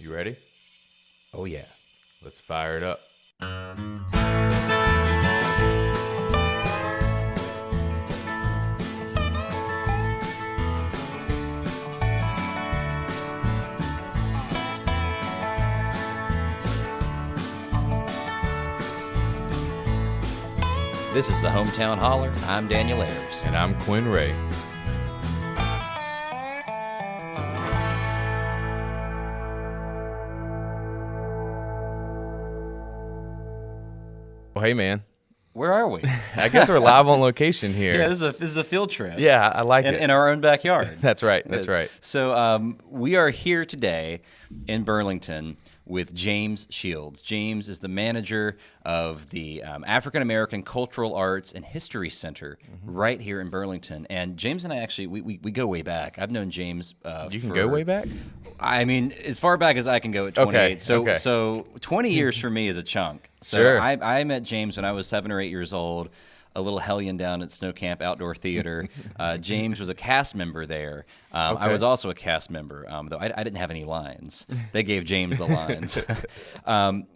You ready? Oh, yeah. Let's fire it up. This is the Hometown Holler. I'm Daniel Ayers. And I'm Quinn Ray. Well, hey, man. Where are we? I guess we're live on location here. Yeah, this is a field trip. Yeah, I like it. In our own backyard. That's right. That's right. So we are here today in Burlington with James Shields. James is the manager of the African American Cultural Arts and History Center right here in Burlington. And James and I actually, we go way back. I've known James You can go way back? I mean, as far back as I can go at 28. Okay. So 20 years for me is a chunk. So Sure. I met James when I was 7 or 8 years old, a little hellion down at Snow Camp Outdoor Theater. James was a cast member there. I was also a cast member, though I didn't have any lines. They gave James the lines.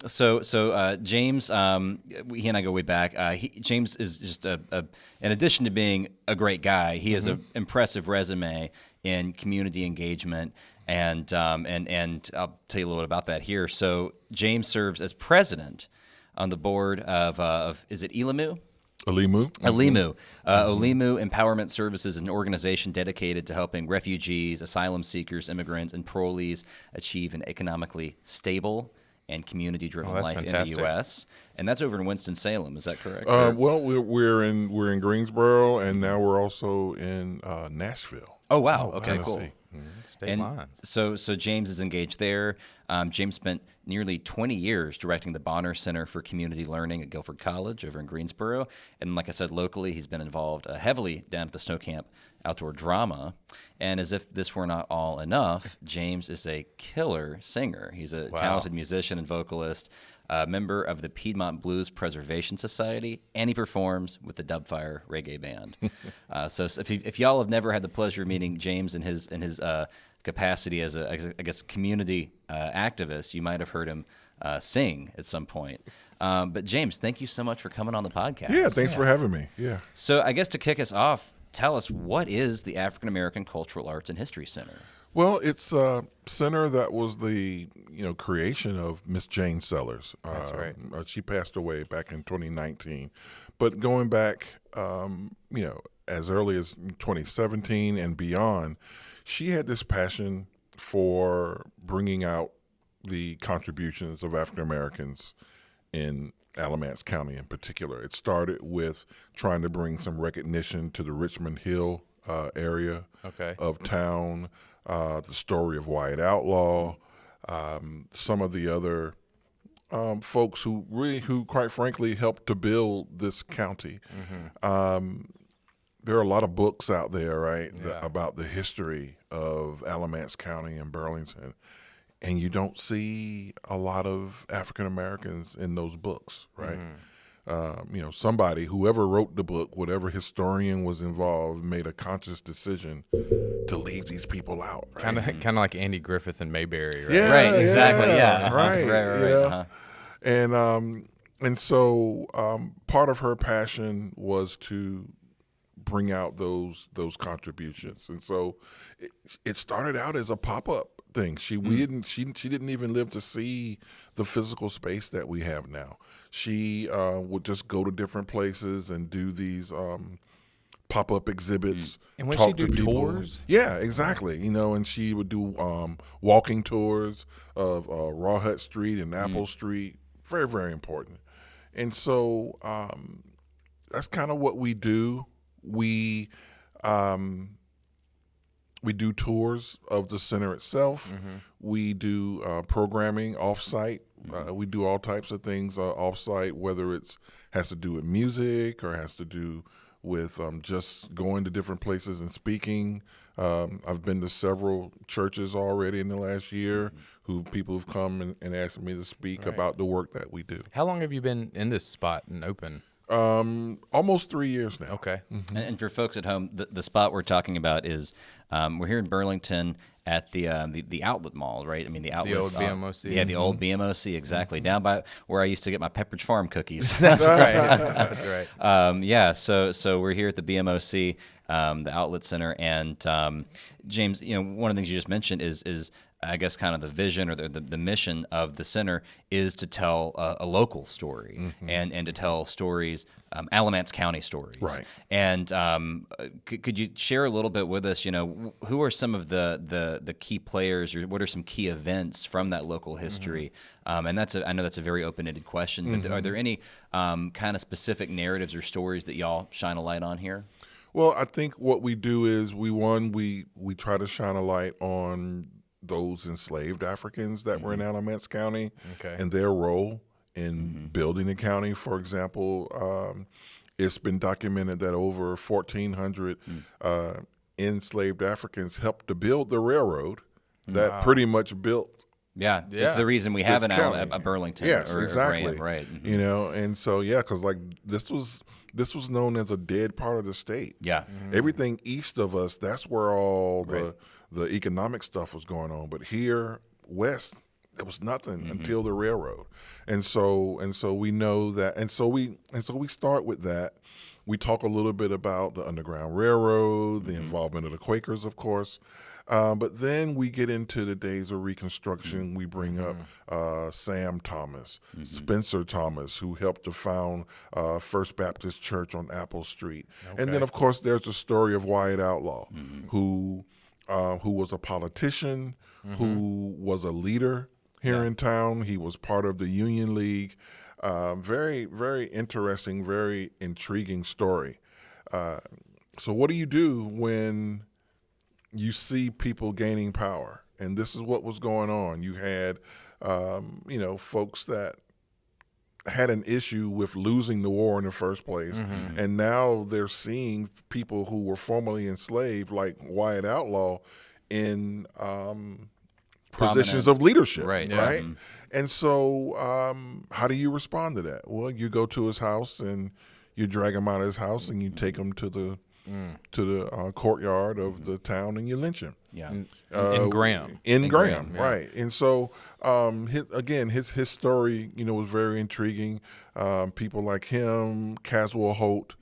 So James, he and I go way back. James is just in addition to being a great guy, he has an impressive resume in community engagement. And I'll tell you a little bit about that here. So James serves as president on the board of is it Elamu? Alimu. Alimu. Alimu Empowerment Services is an organization dedicated to helping refugees, asylum seekers, immigrants, and parolees achieve an economically stable and community-driven life fantastic. in the U.S. And that's over in Winston-Salem. Is that correct? Well, we're in Greensboro, and now we're also in Nashville. Oh, wow. Okay, cool. Tennessee. State And lines. so James is engaged there. James spent nearly 20 years directing the Bonner Center for Community Learning at Guilford College over in Greensboro. And like I said, locally, he's been involved heavily down at the Snow Camp Outdoor Drama. And as if this were not all enough, James is a killer singer. He's a talented musician and vocalist, member of the Piedmont Blues Preservation Society, and he performs with the Dubfire Reggae Band. So if y'all have never had the pleasure of meeting James in his capacity as a community activist, you might have heard him sing at some point. But James, thank you so much for coming on the podcast. Yeah, thanks for having me. Yeah. So I guess to kick us off, tell us, what is the African American Cultural Arts and History Center? Well, it's a center that was the creation of Miss Jane Sellers. That's right. She passed away back in 2019, but going back, as early as 2017 and beyond, she had this passion for bringing out the contributions of African Americans in Alamance County in particular. It started with trying to bring some recognition to the Richmond Hill area of town, the story of Wyatt Outlaw, some of the other folks who quite frankly helped to build this county. There are a lot of books out there, right, about the history of Alamance County and Burlington, and you don't see a lot of African Americans in those books, right? Whoever wrote the book, whatever historian was involved, made a conscious decision to leave these people out. Right? Kind of like Andy Griffith and Mayberry, right? Yeah, Right, exactly, yeah. Right, Right. And so part of her passion was to bring out those contributions, and so it started out as a pop-up thing. She didn't even live to see the physical space that we have now. She would just go to different places and do these pop-up exhibits. And when talk she do to people. tours? Yeah, exactly. And she would do walking tours of Raw Hut Street and Apple Street. Very, very important. And so that's kind of what we do. We do tours of the center itself. We do programming off-site. We do all types of things off-site, whether it's has to do with music or has to do with just going to different places and speaking. I've been to several churches already in the last year people have come and asked me to speak about the work that we do. How long have you been in this spot and open? Almost 3 years now. Okay. And for folks at home, the spot we're talking about is we're here in Burlington at the outlet mall, right? I mean, the outlets. old BMOC. Yeah, the old BMOC, exactly. Down by where I used to get my Pepperidge Farm cookies. That's right. That's right. Yeah, so we're here at the BMOC, the outlet center, and James, one of the things you just mentioned is I guess kind of the vision or the mission of the center is to tell a local story and to tell stories, Alamance County stories. Right. And could you share a little bit with us, who are some of the key players, or what are some key events from that local history? And I know that's a very open-ended question, but are there any kind of specific narratives or stories that y'all shine a light on here? Well, I think what we do is we try to shine a light on those enslaved Africans that were in Alamance County and their role in building the county. For example, it's been documented that over 1,400 enslaved Africans helped to build the railroad that pretty much built. Yeah, it's the reason we have a Burlington. Yes, or exactly. Graham, right. And so because this was known as a dead part of the state. Yeah. Everything east of us, that's where all the economic stuff was going on. But here west, there was nothing until the railroad. And so we know that, and so we start with that. We talk a little bit about the Underground Railroad, the involvement of the Quakers, of course. But then we get into the days of Reconstruction. We bring up Sam Thomas, Spencer Thomas, who helped to found First Baptist Church on Apple Street. And then, of course, there's the story of Wyatt Outlaw, who was a politician, who was a leader here in town. He was part of the Union League. Very, very interesting, very intriguing story. So what do you do when you see people gaining power? And this is what was going on. You had, folks that had an issue with losing the war in the first place. And now they're seeing people who were formerly enslaved, like Wyatt Outlaw, in positions of leadership. Right. And so how do you respond to that? Well, you go to his house and you drag him out of his house and you take him to the courtyard of the town and you lynch him. Yeah. In Graham. In Graham, yeah. right. And so, his story, was very intriguing. People like him, Caswell Holt,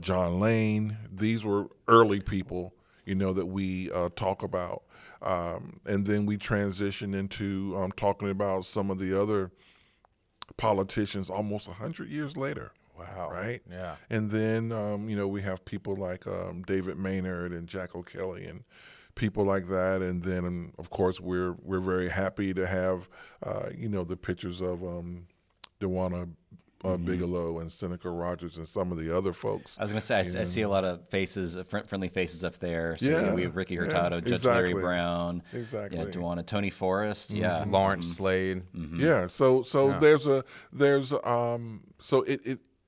John Lane, these were early people, that we talk about. And then we transition into talking about some of the other politicians almost 100 years later. Wow. Right? Yeah. And then, we have people like David Maynard and Jack O'Kelly and people like that. And then, of course, we're very happy to have, the pictures of Dewana Bigelow and Seneca Rogers and some of the other folks. I was going to say, I see a lot of faces, friendly faces up there. So Yeah. we have Ricky Hurtado, Judge exactly. Larry Brown, Exactly. Dewana, Tony Forrest, Lawrence Slade. Yeah. So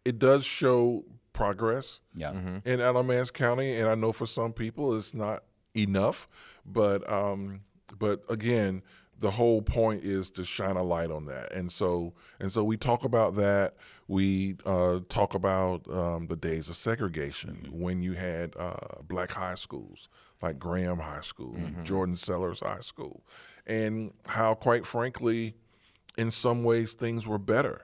it does show progress in Alamance County, and I know for some people it's not enough, but again, the whole point is to shine a light on that, and so we talk about that. We talk about the days of segregation when you had black high schools like Graham High School, Jordan Sellers High School, and how, quite frankly, in some ways things were better.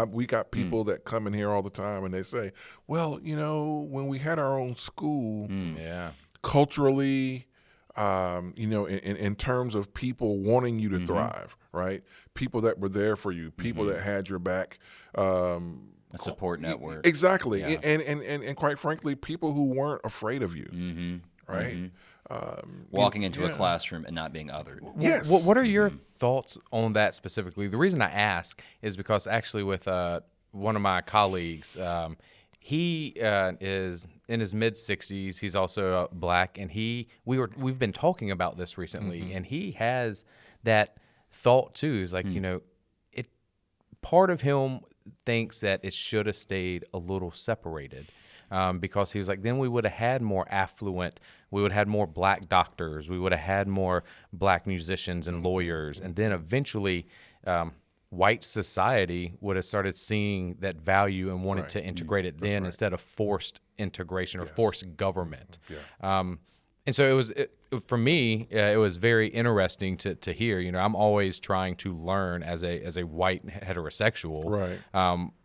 We got people that come in here all the time and they say, well, when we had our own school, culturally, in terms of people wanting you to thrive, right? People that were there for you, people that had your back. A support network. Exactly. Yeah. And quite frankly, people who weren't afraid of you, right? Walking into a classroom and not being othered. Yes. What are your thoughts on that specifically? The reason I ask is because actually with one of my colleagues, he is in his mid-60s. He's also black, and we've been talking about this recently, and he has that thought too. Is like part of him thinks that it should have stayed a little separated. Because he was like, then we would have had more affluent, we would have had more black doctors, we would have had more black musicians and lawyers, and then eventually white society would have started seeing that value and wanted to integrate it then instead of forced integration or forced government. And so for me, it was very interesting to hear. You know, I'm always trying to learn as a white heterosexual,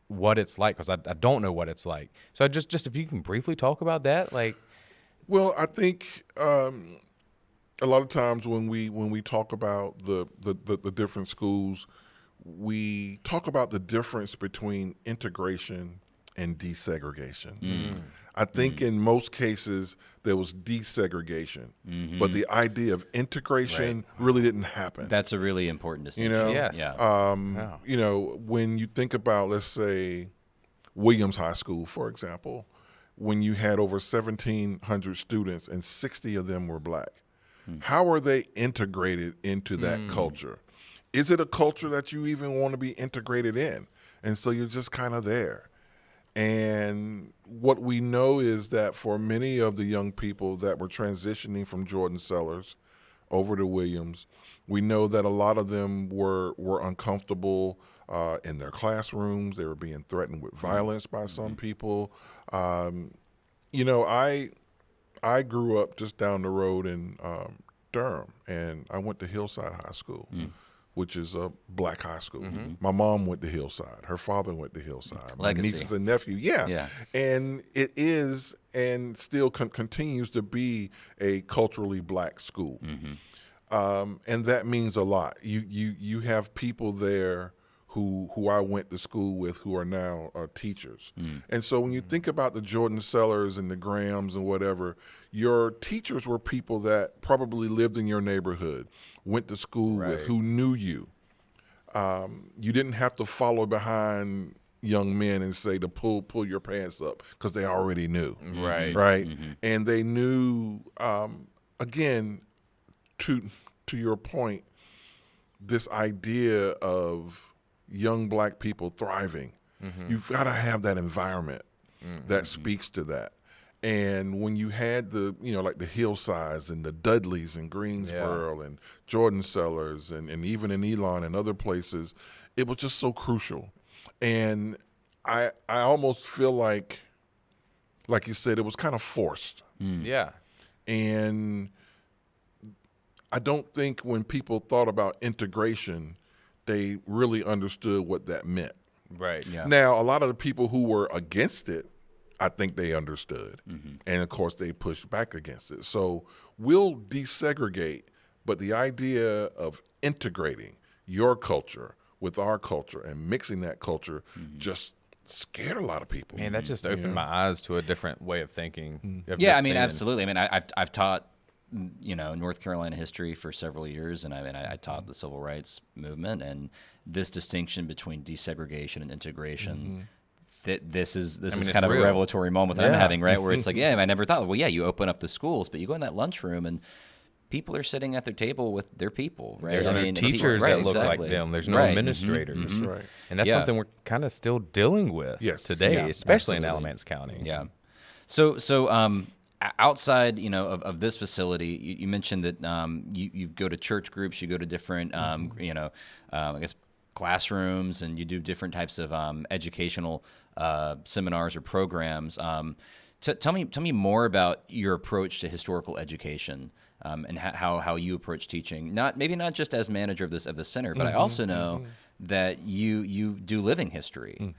what it's like, because I don't know what it's like. So just if you can briefly talk about that, like. Well, I think a lot of times when we talk about the different schools, we talk about the difference between integration and desegregation. I think in most cases there was desegregation, but the idea of integration really didn't happen. That's a really important distinction. You know, Yes. you know, when you think about, let's say, Williams High School, for example, when you had over 1,700 students and 60 of them were black, how are they integrated into that culture? Is it a culture that you even want to be integrated in? And so you're just kind of there. And what we know is that for many of the young people that were transitioning from Jordan Sellers over to Williams, we know that a lot of them were uncomfortable in their classrooms. They were being threatened with violence by some people. You know, I grew up just down the road in Durham, and I went to Hillside High School, which is a black high school. My mom went to Hillside. Her father went to Hillside. My Legacy. nieces and nephew, and it is and still continues to be a culturally black school, and that means a lot. You have people there who I went to school with who are now teachers. And so when you think about the Jordan Sellers and the Grahams and whatever, your teachers were people that probably lived in your neighborhood, went to school with, who knew you. You didn't have to follow behind young men and say to pull your pants up, because they already knew. Right. And they knew, again, to your point, this idea of young black people thriving. You've got to have that environment that speaks to that. And when you had the, you know, like the Hillsides and the Dudleys in Greensboro and Jordan Sellers and even in Elon and other places, it was just so crucial. And I almost feel like you said, it was kind of forced. And I don't think when people thought about integration, they really understood what that meant. Now, a lot of the people who were against it, I think they understood. And of course, they pushed back against it. So we'll desegregate, but the idea of integrating your culture with our culture and mixing that culture just scared a lot of people. Man, that just opened my eyes to a different way of thinking. Of Yeah, just I mean, seeing. absolutely. I mean, I've taught, you know, North Carolina history for several years, and I taught the civil rights movement, and this distinction between desegregation and integration. This is kind of real. a revelatory moment that I'm having, right? Where it's like, I never thought, well, you open up the schools, but you go in that lunchroom and people are sitting at their table with their people, right? There's no teachers that look like them. There's no administrators. And that's something we're kind of still dealing with today, especially in Alamance County. So outside, you know, of this facility, you mentioned that you go to church groups, you go to different, you know, I guess classrooms, and you do different types of educational seminars or programs. Tell me more about your approach to historical education, and how you approach teaching. Maybe not just as manager of the center, but I also know that you do living history.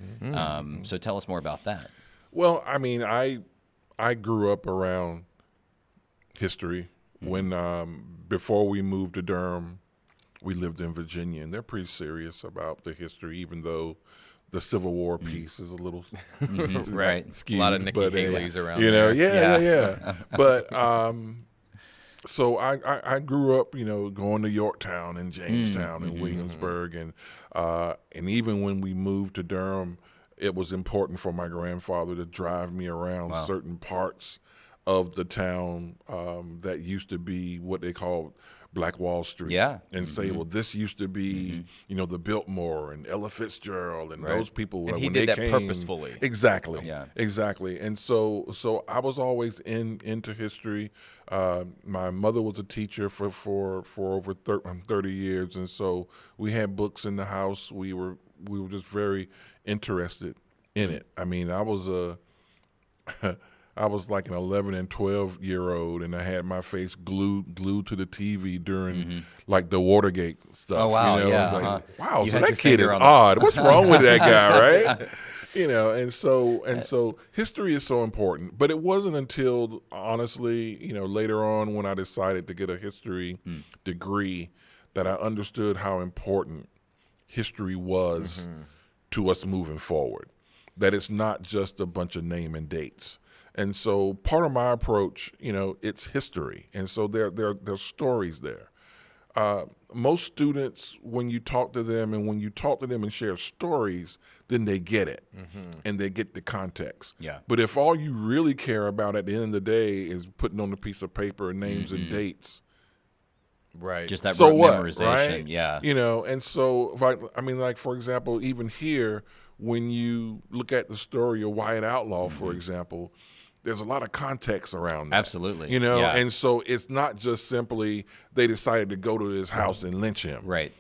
So tell us more about that. Well, I mean, I grew up around history. When before we moved to Durham, we lived in Virginia, and they're pretty serious about the history, even though the Civil War piece is a little skewed. A lot of Nikki Haley's around you know, there. But so I grew up, you know, going to Yorktown and Jamestown and Williamsburg, and even when we moved to Durham, it was important for my grandfather to drive me around certain parts of the town that used to be what they called Black Wall Street, Yeah. and say, well, this used to be, the Biltmore and Ella Fitzgerald and those people. And he when did they that came, purposefully. Exactly. Yeah. Exactly. And so I was always into history. My mother was a teacher for over 30 years, and so we had books in the house. We were just very interested in it. I mean, I was like an 11 and 12-year-old, and I had my face glued to the TV during like the Watergate stuff. Oh, wow, I yeah, was like, wow, You so had that your kid finger is on the- odd. What's wrong with that guy, right? And so history is so important. But it wasn't until, honestly, later on when I decided to get a history degree that I understood how important history was to us moving forward. That it's not just a bunch of name and dates. And so part of my approach, it's history. And so there's stories there. Most students, when you talk to them and share stories, then they get it and they get the context. Yeah. But if all you really care about at the end of the day is putting on a piece of paper names and dates, Right. Just that so what, memorization. right? Yeah. And so, like, for example, even here, when you look at the story of White Outlaw, for example, there's a lot of context around that. Absolutely. Yeah. And so it's not just simply they decided to go to his house and lynch him. Right.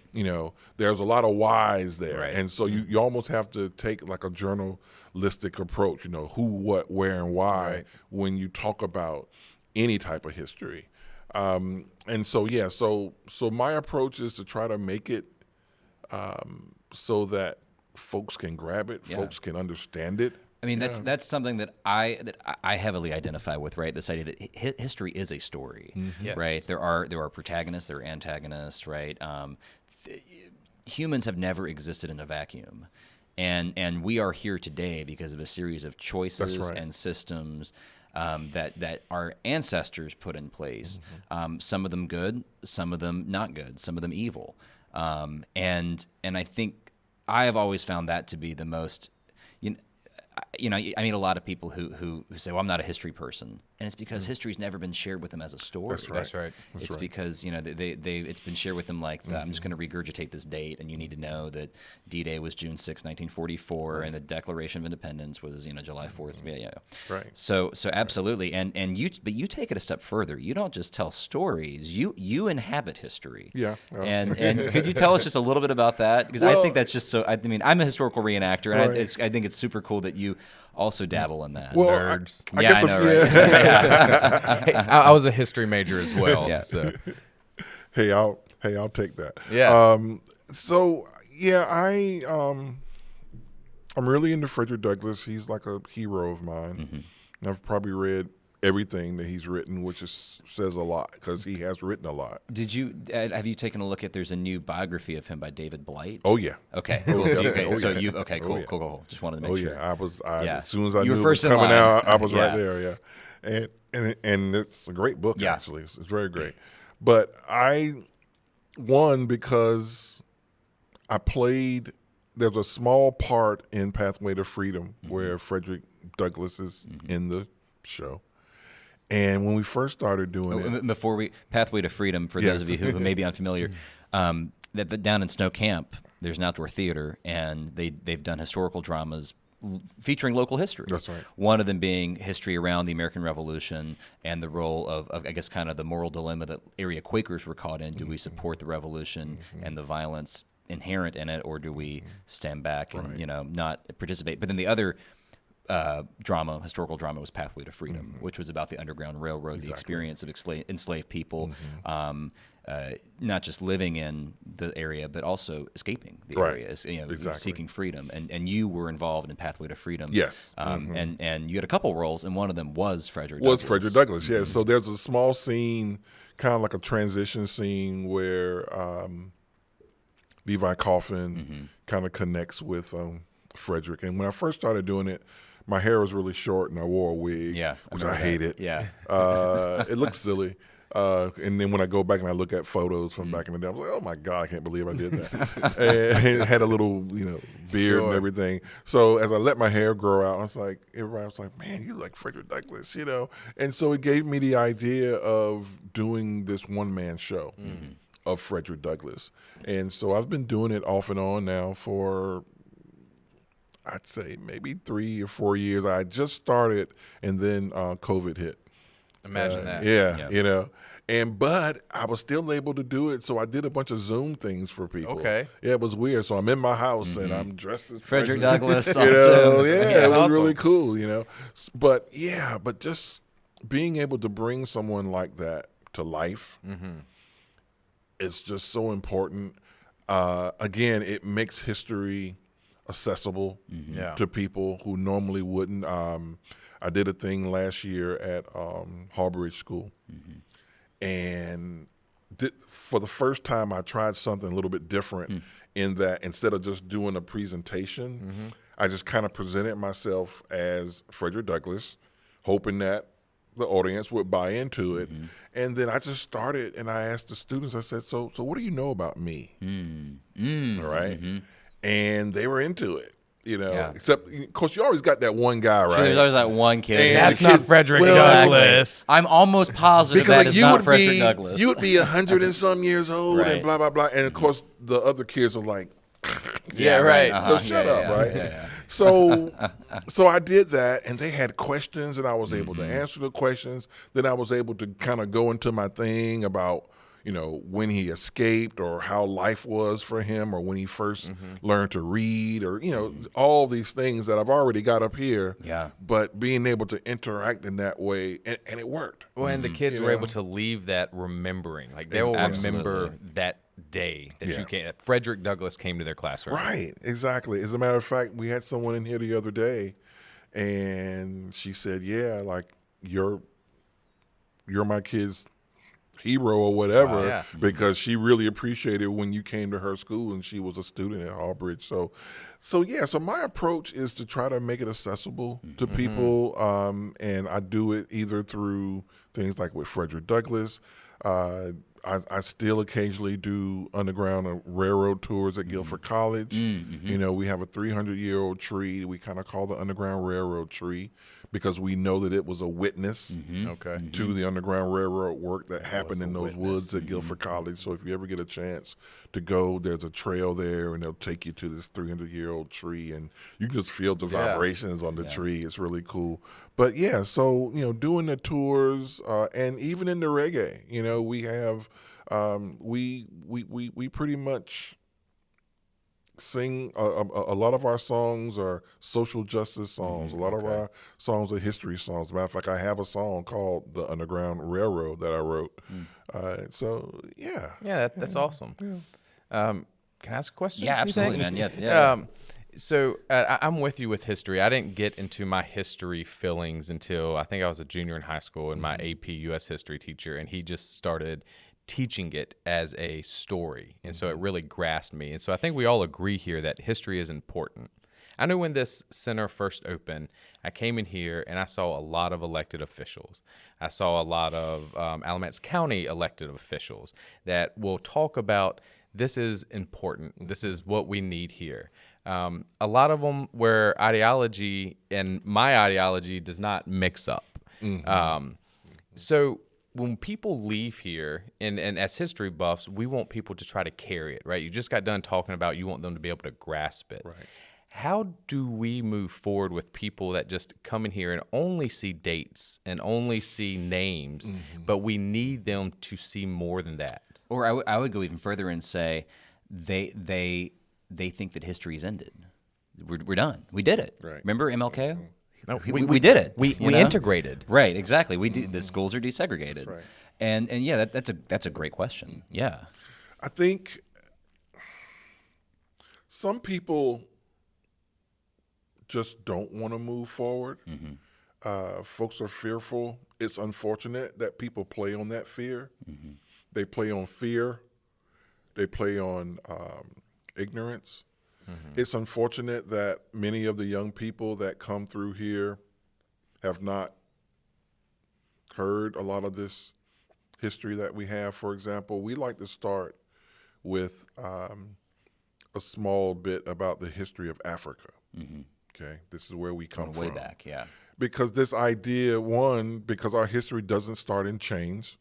There's a lot of whys there. Right. And so you almost have to take like a journalistic approach, who, what, where, and why Right. when you talk about any type of history. And so, yeah, so my approach is to try to make it so that folks can grab it, folks can understand it. I mean, that's something that I heavily identify with, right? This idea that history is a story, Yes. right? There are protagonists, there are antagonists, right? Humans have never existed in a vacuum, and we are here today because of a series of choices right. and systems that our ancestors put in place. Some of them good, some of them not good, some of them evil, and I think I have always found that to be the most. I meet a lot of people who say, well, I'm not a history person. And it's because history's never been shared with them as a story. That's right. That's right. It's because, it's been shared with them like, I'm just going to regurgitate this date, and you need to know that D-Day was June 6, 1944, and the Declaration of Independence was, July 4th. Yeah. Right. So absolutely. But you take it a step further. You don't just tell stories. You inhabit history. Yeah. And could you tell us just a little bit about that? Because I think that's just so. I mean, I'm a historical reenactor, and Right. I think it's super cool that you also dabble in that. Well, Nerds. I Yeah, guess I know, if, right? Hey, I was a history major as well. Yeah. So Hey, I'll take that. Yeah. So yeah, I'm really into Frederick Douglass. He's like a hero of mine. And I've probably read everything that he's written, which says a lot because he has written a lot. Have you taken a look at? There's a new biography of him by David Blight. Oh yeah. Okay. Cool. So yeah. Cool. Just wanted to make Oh sure. yeah. As soon as I You knew were it was first in coming line. out, I was right Yeah. there. Yeah. And it's a great book. Yeah. Actually, it's very great. But I won because I played. There's a small part in Pathway to Freedom where Frederick Douglass is in the show. And when we first started doing it, Before Pathway to Freedom, for those of you who may be unfamiliar, that down in Snow Camp, there's an outdoor theater, and they've done historical dramas featuring local history. That's right. One of them being history around the American Revolution and the role of I guess, kind of the moral dilemma that area Quakers were caught in. Do we support the revolution and the violence inherent in it, or do we stand back and not participate? But then the other historical drama was Pathway to Freedom, which was about the Underground Railroad, the experience of enslaved people, not just living in the area, but also escaping the area, seeking freedom. And you were involved in Pathway to Freedom. Yes. And you had a couple roles, and one of them was Frederick was Douglass. Frederick Douglass. Yeah. So there's a small scene, kind of like a transition scene, where Levi Coffin kind of connects with Frederick. And when I first started doing it, my hair was really short and I wore a wig, which I hated. Yeah. It looked silly. And then when I go back and I look at photos from back in the day, I'm like, oh my God, I can't believe I did that. And had a little, beard and everything. So as I let my hair grow out, I was like, everybody was like, man, you like Frederick Douglass, And so it gave me the idea of doing this one-man show of Frederick Douglass. And so I've been doing it off and on now for, I'd say maybe 3 or 4 years. I just started, and then COVID hit. Imagine that. Yeah, but I was still able to do it, so I did a bunch of Zoom things for people. Okay. Yeah, it was weird. So I'm in my house and I'm dressed as Frederick Douglass. you know, Zoom. yeah, it was awesome. really cool. But just being able to bring someone like that to life is just so important. Again, it makes history accessible Yeah. to people who normally wouldn't. I did a thing last year at Harbridge School, and for the first time, I tried something a little bit different in that instead of just doing a presentation, I just kind of presented myself as Frederick Douglass, hoping that the audience would buy into it. And then I just started, and I asked the students, I said, so what do you know about me? All right? And they were into it. Except, of course, you always got that one guy, right? Sure, there's always that one kid. And That's the not kid- Frederick well, Douglass. I'm almost positive that is not Frederick Douglass. You would be 100 and some years old Right. and blah, blah, blah. And, of course, the other kids are like, Yeah, right. no, shut up, right? Yeah. So I did that, and they had questions, and I was able to answer the questions. Then I was able to kind of go into my thing about, when he escaped or how life was for him or when he first learned to read or, all these things that I've already got up here. Yeah. But being able to interact in that way, and it worked. Well, and the kids were able to leave that remembering. Like, they will remember that day that that Frederick Douglass came to their classroom. Right, exactly. As a matter of fact, we had someone in here the other day, and she said, "Yeah, like you're my kid's hero or whatever," Yeah. because she really appreciated when you came to her school, and she was a student at Hallbridge. So my approach is to try to make it accessible to people, and I do it either through things like with Frederick Douglass. I still occasionally do Underground and Railroad tours at Guilford College. We have a 300-year-old tree we kind of call the Underground Railroad tree because we know that it was a witness Okay. to the Underground Railroad work that happened in those woods at Guilford College. So if you ever get a chance to go, there's a trail there, and they'll take you to this 300-year-old tree, and you can just feel the vibrations on the tree. It's really cool. But so doing the tours, and even in the reggae, we have we pretty much sing a lot of our songs are social justice songs. A lot of our songs are history songs. As a matter of fact, I have a song called "The Underground Railroad" that I wrote. Yeah, that's awesome. Can I ask a question? Yeah, you think? absolutely, man. Yeah. So I'm with you with history. I didn't get into my history feelings until I think I was a junior in high school, and my AP U.S. history teacher, and he just started teaching it as a story. And so it really grasped me. And so I think we all agree here that history is important. I know when this center first opened, I came in here and I saw a lot of elected officials. I saw a lot of Alamance County elected officials that will talk about this is important. This is what we need here. A lot of them where ideology and my ideology does not mix up. So when people leave here, and as history buffs, we want people to try to carry it, right? You just got done talking about you want them to be able to grasp it. Right. How do we move forward with people that just come in here and only see dates and only see names, but we need them to see more than that? Or I would go even further and say they think that history's ended. We're done. We did it. Right. Remember MLK? No, we did it. We you know? integrated. Right, exactly. The schools are desegregated. Right. And yeah, that's a great question. Yeah. I think some people just don't want to move forward. Folks are fearful. It's unfortunate that people play on that fear. They play on fear. They play on ignorance. It's unfortunate that many of the young people that come through here have not heard a lot of this history that we have. For example, we like to start with a small bit about the history of Africa. Okay, this is where we come way from. back, yeah. Because this idea, one, because our history doesn't start in chains,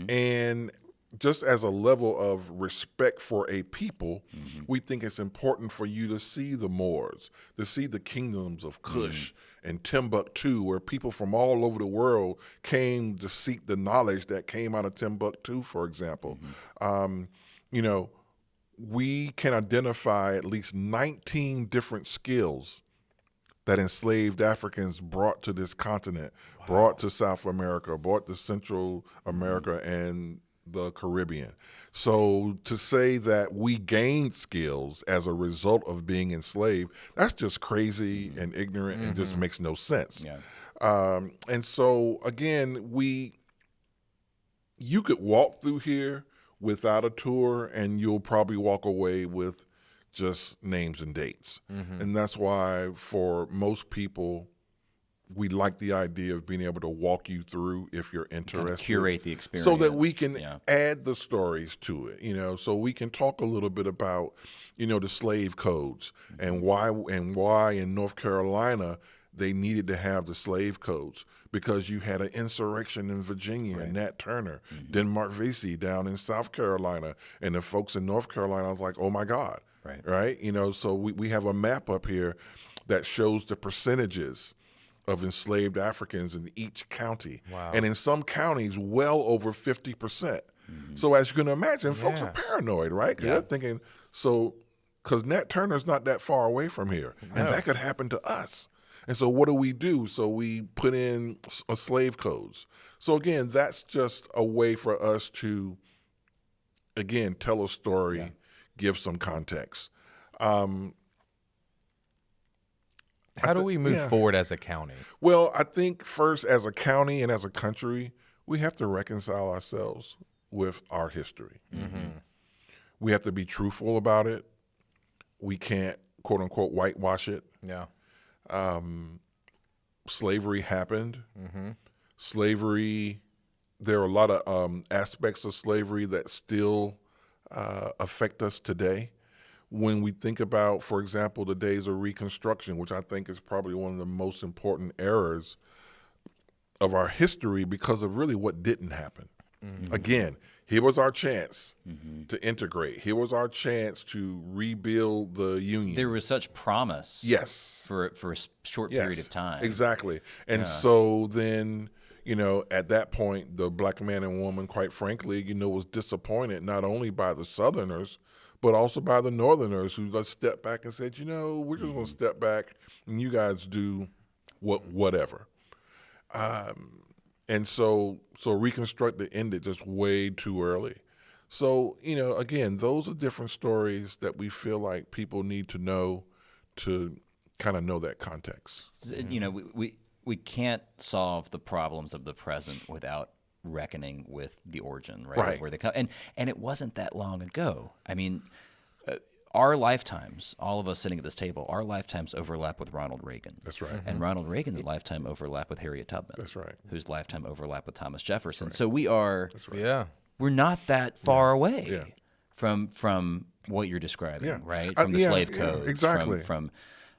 and just as a level of respect for a people, we think it's important for you to see the Moors, to see the kingdoms of Kush and Timbuktu, where people from all over the world came to seek the knowledge that came out of Timbuktu, for example. You know, we can identify at least 19 different skills that enslaved Africans brought to this continent, brought to South America, brought to Central America and the Caribbean. So to say that we gained skills as a result of being enslaved, that's just crazy and ignorant and just makes no sense. Yeah. And so again, you could walk through here without a tour and you'll probably walk away with just names and dates. And that's why for most people, we like the idea of being able to walk you through if you're interested. Kind of curate the experience. So that we can add the stories to it, so we can talk a little bit about, the slave codes and why in North Carolina they needed to have the slave codes, because you had an insurrection in Virginia and Nat Turner, Denmark Vesey down in South Carolina, and the folks in North Carolina was like, oh my God. Right. So we have a map up here that shows the percentages of enslaved Africans in each county. Wow. And in some counties, well over 50%. So as you can imagine, folks are paranoid, right? Because they're thinking, because Nat Turner's not that far away from here, and that could happen to us. And so what do? So we put in slave codes. So again, that's just a way for us to, again, tell a story, give some context. How do we move forward as a county? Well, I think first, as a county and as a country, we have to reconcile ourselves with our history. We have to be truthful about it. We can't, quote unquote, whitewash it. Yeah. Slavery happened. Slavery, there are a lot of aspects of slavery that still affect us today. When we think about, for example, the days of Reconstruction, which I think is probably one of the most important eras of our history because of really what didn't happen. Again, here was our chance to integrate. Here was our chance to rebuild the Union. There was such promise. Yes. For a short period of time. Exactly. And so then, at that point, the black man and woman, quite frankly, was disappointed not only by the Southerners, but also by the Northerners who just stepped back and said, we're just going to step back and you guys do whatever. And so Reconstruct ended just way too early. So, again, those are different stories that we feel like people need to know to kind of know that context. We can't solve the problems of the present without reckoning with the origin, right? Where they come, and it wasn't that long ago. I mean, our lifetimes, all of us sitting at this table, our lifetimes overlap with Ronald Reagan. That's right. And Ronald Reagan's lifetime overlap with Harriet Tubman. That's right. Whose lifetime overlap with Thomas Jefferson. So we are, we're not that far away from what you're describing, right? From the slave codes. Exactly.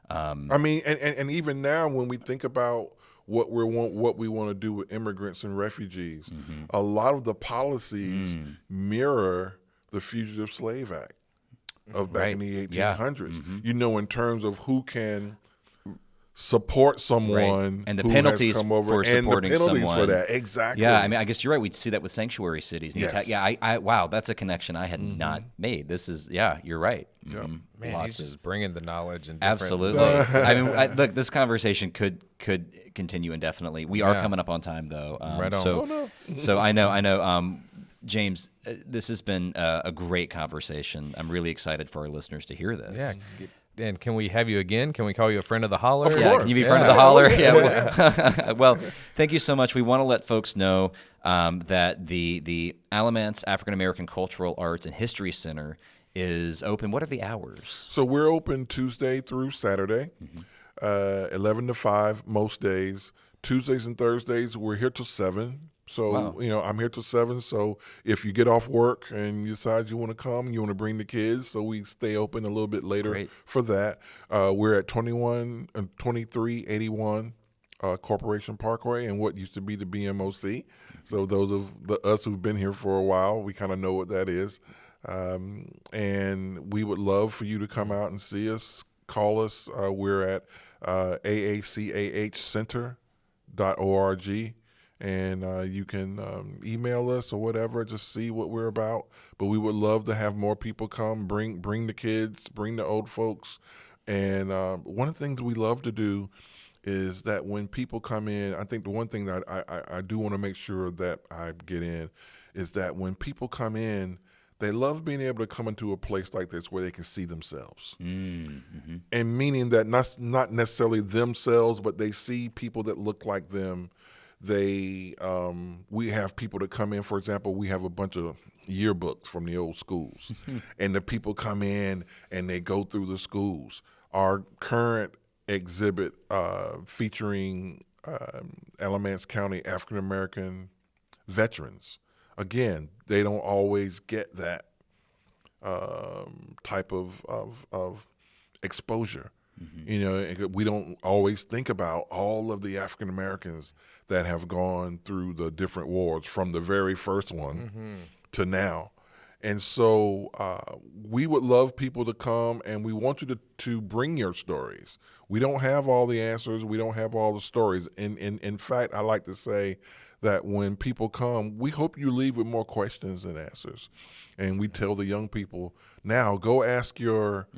I mean, and even now when we think about what we want to do with immigrants and refugees, a lot of the policies mirror the Fugitive Slave Act of back in the 1800s. In terms of who can support someone and the who penalties has come over, for supporting and the penalties someone for that. Exactly. Yeah, I mean, I guess you're right. We'd see that with sanctuary cities. Yes. Wow, that's a connection I had not made. This is, you're right. Man, he's just bringing the knowledge and absolutely. I mean, look, this conversation could continue indefinitely. We are coming up on time, though. Right on. So I know. James, this has been a great conversation. I'm really excited for our listeners to hear this. Yeah. And can we have you again? Can we call you a friend of the Holler? Of course. Can you be a friend of the Holler? Well, thank you so much. We want to let folks know that the Alamance African American Cultural Arts and History Center is open. What are the hours? So we're open Tuesday through Saturday, 11 to 5 most days. Tuesdays and Thursdays, we're here till 7. So, Wow. I'm here till 7. So if you get off work and you decide you want to come, you want to bring the kids, so we stay open a little bit later Great. for that. We're at 2381 Corporation Parkway and what used to be the BMOC. So those of us who've been here for a while, we kind of know what that is. And we would love for you to come out and see us, call us. We're at aacahcenter.org. And you can email us or whatever, just see what we're about. But we would love to have more people come, bring the kids, bring the old folks. And one of the things we love to do is that when people come in, I think the one thing that I do want to make sure that I get in is that when people come in, they love being able to come into a place like this where they can see themselves. Mm-hmm. And meaning that not necessarily themselves, but they see people that look like them. We have people that come in, for example, we have a bunch of yearbooks from the old schools. And the people come in and they go through the schools. Our current exhibit featuring Alamance County African-American veterans. Again, they don't always get that type of exposure. Mm-hmm. We don't always think about all of the African Americans that have gone through the different wars from the very first one to now. And so we would love people to come, and we want you to bring your stories. We don't have all the answers. We don't have all the stories. In fact, I like to say that when people come, we hope you leave with more questions than answers. And we tell the young people, now go ask your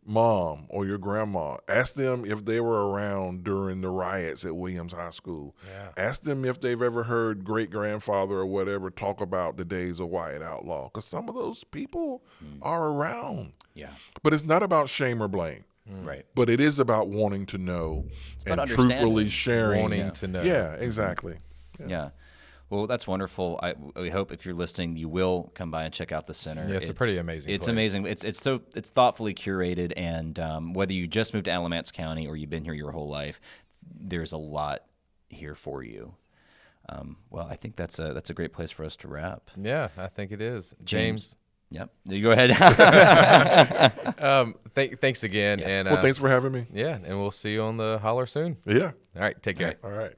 mom or your grandma. Ask them if they were around during the riots at Williams High School. Yeah. Ask them if they've ever heard great-grandfather or whatever talk about the days of Wyatt Outlaw, because some of those people are around. Yeah. But it's not about shame or blame. Right. But it is about wanting to know and truthfully sharing. Wanting to know. Yeah, exactly. Yeah. Well, that's wonderful. We hope if you're listening, you will come by and check out the center. Yeah, it's a pretty amazing It's place. amazing. It's thoughtfully curated, and whether you just moved to Alamance County or you've been here your whole life, there's a lot here for you. Well, I think that's a great place for us to wrap. Yeah, I think it is. James. Yep. You go ahead. Thanks again. Yeah. And Well, thanks for having me. Yeah, and we'll see you on the Holler soon. Yeah. All right, take care. All right. All right.